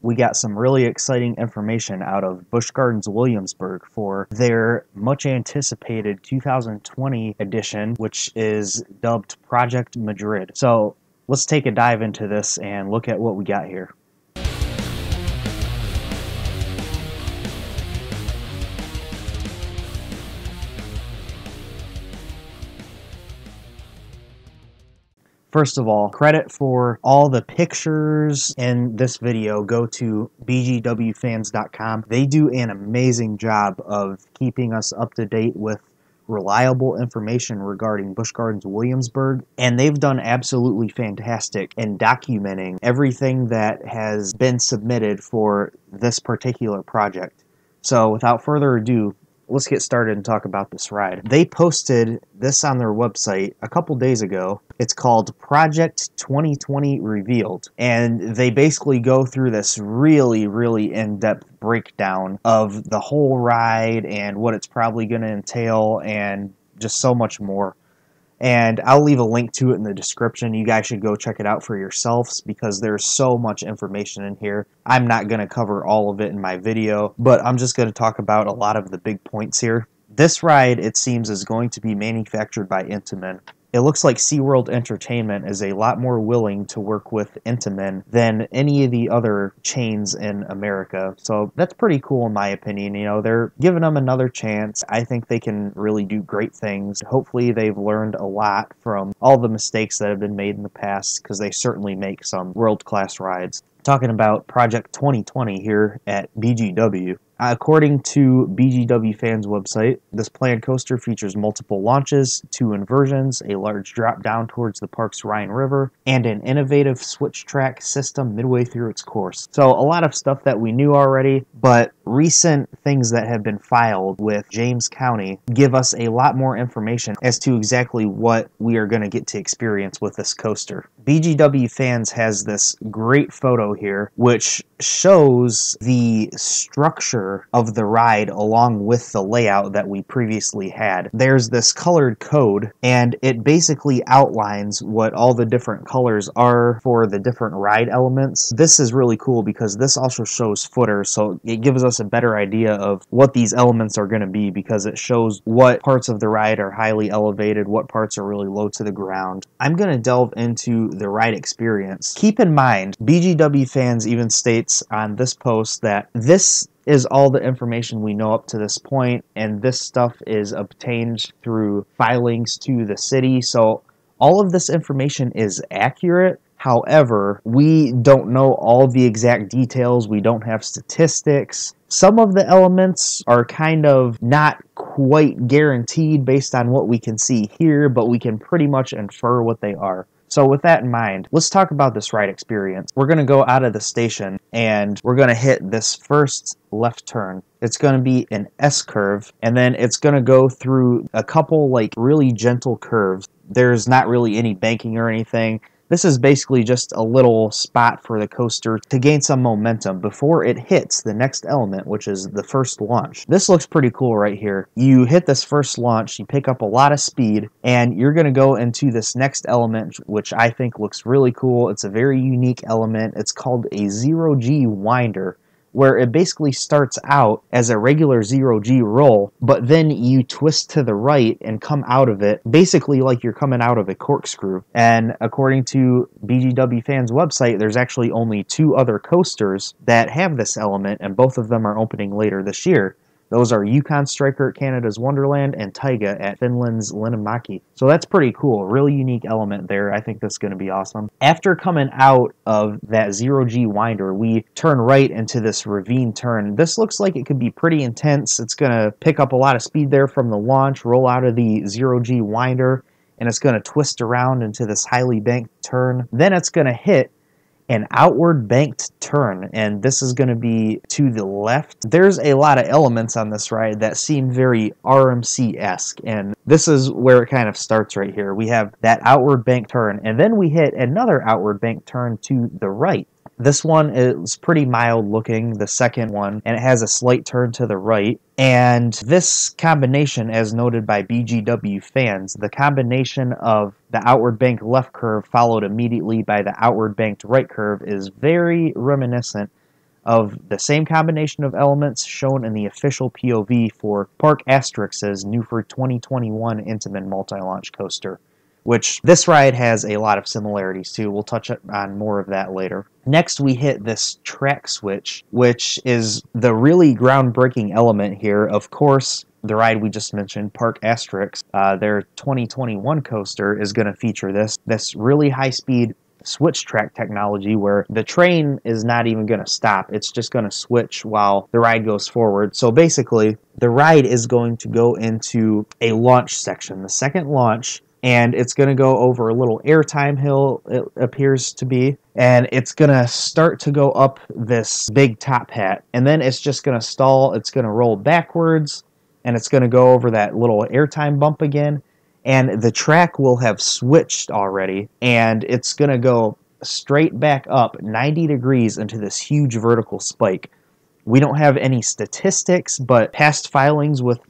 we got some really exciting information out of Busch Gardens Williamsburg for their much anticipated 2020 edition, which is dubbed Project Madrid. So let's take a dive into this and look at what we got here. First of all, credit for all the pictures in this video go to bgwfans.com. They do an amazing job of keeping us up to date with reliable information regarding Busch Gardens Williamsburg, and they've done absolutely fantastic in documenting everything that has been submitted for this particular project. So without further ado, let's get started and talk about this ride. They posted this on their website a couple days ago. It's called Project 2020 Revealed, and they basically go through this really in-depth breakdown of the whole ride and what it's probably going to entail and just so much more. And I'll leave a link to it in the description. You guys should go check it out for yourselves because there's so much information in here. I'm not going to cover all of it in my video, but I'm just going to talk about a lot of the big points here. This ride, it seems, is going to be manufactured by Intamin. It looks like SeaWorld Entertainment is a lot more willing to work with Intamin than any of the other chains in America. So that's pretty cool in my opinion. You know, they're giving them another chance. I think they can really do great things. Hopefully they've learned a lot from all the mistakes that have been made in the past, because they certainly make some world-class rides. Talking about Project 2020 here at BGW. According to BGW Fans website, this planned coaster features multiple launches, 2 inversions, a large drop down towards the park's Rhine River, and an innovative switch track system midway through its course. So a lot of stuff that we knew already, but recent things that have been filed with James County give us a lot more information as to exactly what we are going to get to experience with this coaster. BGW Fans has this great photo here which shows the structure of the ride along with the layout that we previously had. There's this colored code, and it basically outlines what all the different colors are for the different ride elements. This is really cool because this also shows footers, so it gives us a better idea of what these elements are going to be, because it shows what parts of the ride are highly elevated, what parts are really low to the ground. I'm going to delve into the ride experience. Keep in mind, BGW Fans even states on this post that this is all the information we know up to this point, and this stuff is obtained through filings to the city. So all of this information is accurate. However, we don't know all the exact details. We don't have statistics. Some of the elements are kind of not quite guaranteed based on what we can see here, but we can pretty much infer what they are. So with that in mind, let's talk about this ride experience. We're going to go out of the station and we're going to hit this first left turn. It's going to be an S-curve, and then it's going to go through a couple like really gentle curves. There's not really any banking or anything. This is basically just a little spot for the coaster to gain some momentum before it hits the next element, which is the first launch. This looks pretty cool right here. You hit this first launch, you pick up a lot of speed, and you're going to go into this next element, which I think looks really cool. It's a very unique element. It's called a 0G winder, where it basically starts out as a regular 0G roll, but then you twist to the right and come out of it, basically like you're coming out of a corkscrew. And according to BGW Fans website, there's actually only 2 other coasters that have this element, and both of them are opening later this year. Those are Yukon Striker at Canada's Wonderland and Taiga at Finland's Linnamäki. So that's pretty cool. Really unique element there. I think that's going to be awesome. After coming out of that 0G winder, we turn right into this ravine turn. This looks like it could be pretty intense. It's going to pick up a lot of speed there from the launch, roll out of the 0G winder, and it's going to twist around into this highly banked turn. Then it's going to hit an outward banked turn, and this is going to be to the left. There's a lot of elements on this ride that seem very RMC-esque, and this is where it kind of starts right here. We have that outward banked turn, and then we hit another outward banked turn to the right. This one is pretty mild looking, the second one, and it has a slight turn to the right. And this combination, as noted by BGW Fans, the combination of the outward banked left curve followed immediately by the outward banked right curve is very reminiscent of the same combination of elements shown in the official POV for Park Asterix's new for 2021 Intamin multi-launch coaster, which this ride has a lot of similarities to. We'll touch on more of that later. Next, we hit this track switch, which is the really groundbreaking element here. Of course, the ride we just mentioned, Park Asterix, their 2021 coaster is going to feature this really high-speed switch track technology where the train is not even going to stop. It's just going to switch while the ride goes forward. So basically, the ride is going to go into a launch section, the second launch, and it's going to go over a little airtime hill, it appears to be, and it's going to start to go up this big top hat, and then it's just going to stall, it's going to roll backwards, and it's going to go over that little airtime bump again, and the track will have switched already, and it's going to go straight back up 90 degrees into this huge vertical spike. We don't have any statistics, but past filings with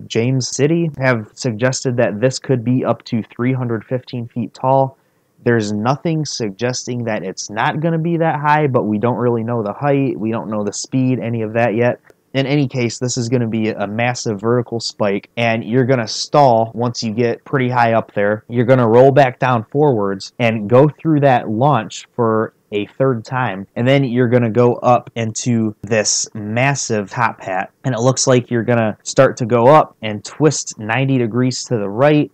James City have suggested that this could be up to 315 feet tall. There's nothing suggesting that it's not going to be that high, but we don't really know the height, we don't know the speed, any of that yet. In any case, this is going to be a massive vertical spike, and you're going to stall once you get pretty high up there. You're going to roll back down forwards and go through that launch for a third time, and then you're going to go up into this massive top hat, and it looks like you're going to start to go up and twist 90 degrees to the right,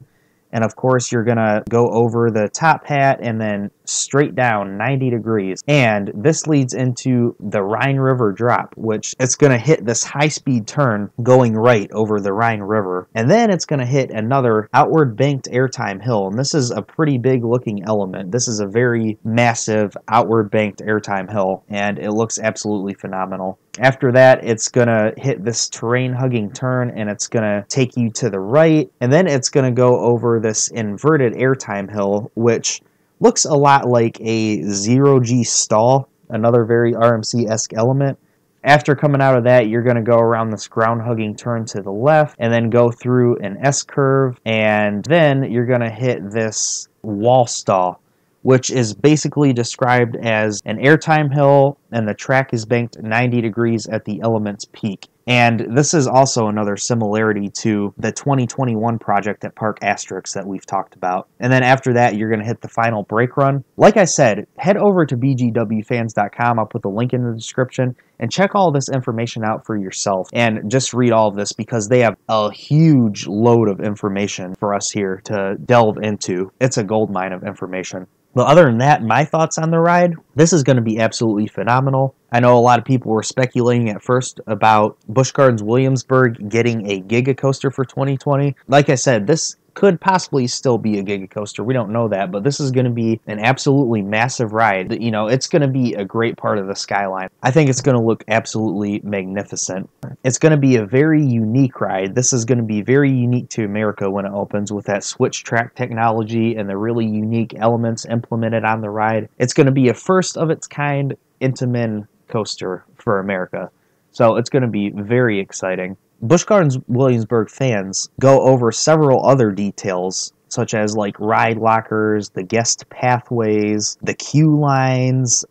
and of course you're going to go over the top hat and then straight down 90 degrees. And this leads into the Rhine River drop, which it's going to hit this high-speed turn going right over the Rhine River. And then it's going to hit another outward banked airtime hill. And this is a pretty big looking element. This is a very massive outward banked airtime hill, and it looks absolutely phenomenal. After that, it's going to hit this terrain-hugging turn, and it's going to take you to the right, and then it's going to go over this inverted airtime hill, which looks a lot like a zero-G stall, another very RMC-esque element. After coming out of that, you're going to go around this ground-hugging turn to the left, and then go through an S-curve, and then you're going to hit this wall stall, which is basically described as an airtime hill, and the track is banked 90 degrees at the element's peak. And this is also another similarity to the 2021 project at Park Asterix that we've talked about. And then after that, you're going to hit the final brake run. Like I said, head over to bgwfans.com. I'll put the link in the description, and check all this information out for yourself. And just read all of this, because they have a huge load of information for us here to delve into. It's a goldmine of information. But other than that, my thoughts on the ride, this is going to be absolutely phenomenal. I know a lot of people were speculating at first about Busch Gardens Williamsburg getting a Giga Coaster for 2020. Like I said, this could possibly still be a Giga Coaster. We don't know that, but this is going to be an absolutely massive ride. You know, it's going to be a great part of the skyline. I think it's going to look absolutely magnificent. It's going to be a very unique ride. This is going to be very unique to America when it opens, with that switch track technology and the really unique elements implemented on the ride. It's going to be a first of its kind Intamin coaster for America. So it's going to be very exciting. Busch Gardens Williamsburg fans go over several other details, such as like ride lockers, the guest pathways, the queue lines,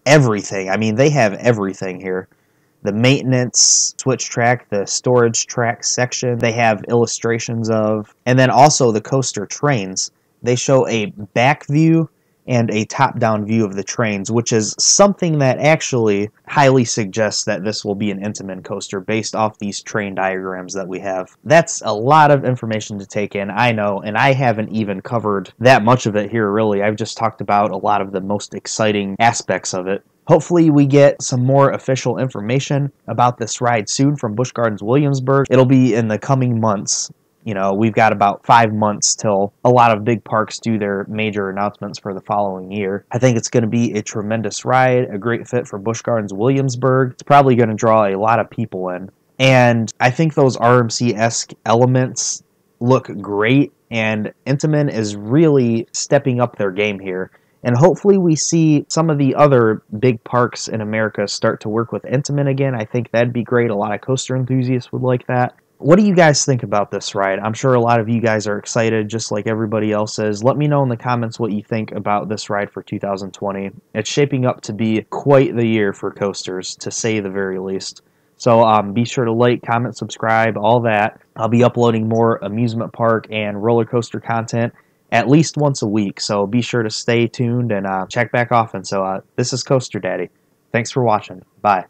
everything. I mean, they have everything here. The maintenance switch track, the storage track section, they have illustrations of, and then also the coaster trains. They show a back view and a top-down view of the trains, which is something that actually highly suggests that this will be an Intamin coaster based off these train diagrams that we have. That's a lot of information to take in, I know, and I haven't even covered that much of it here, really. I've just talked about a lot of the most exciting aspects of it. Hopefully we get some more official information about this ride soon from Busch Gardens Williamsburg. It'll be in the coming months. You know, we've got about 5 months till a lot of big parks do their major announcements for the following year. I think it's going to be a tremendous ride, a great fit for Busch Gardens Williamsburg. It's probably going to draw a lot of people in. And I think those RMC-esque elements look great, and Intamin is really stepping up their game here. And hopefully we see some of the other big parks in America start to work with Intamin again. I think that'd be great. A lot of coaster enthusiasts would like that. What do you guys think about this ride? I'm sure a lot of you guys are excited, just like everybody else is. Let me know in the comments what you think about this ride for 2020. It's shaping up to be quite the year for coasters, to say the very least. So be sure to like, comment, subscribe, all that. I'll be uploading more amusement park and roller coaster content at least once a week. So be sure to stay tuned and check back often. So this is Coaster Daddy. Thanks for watching. Bye.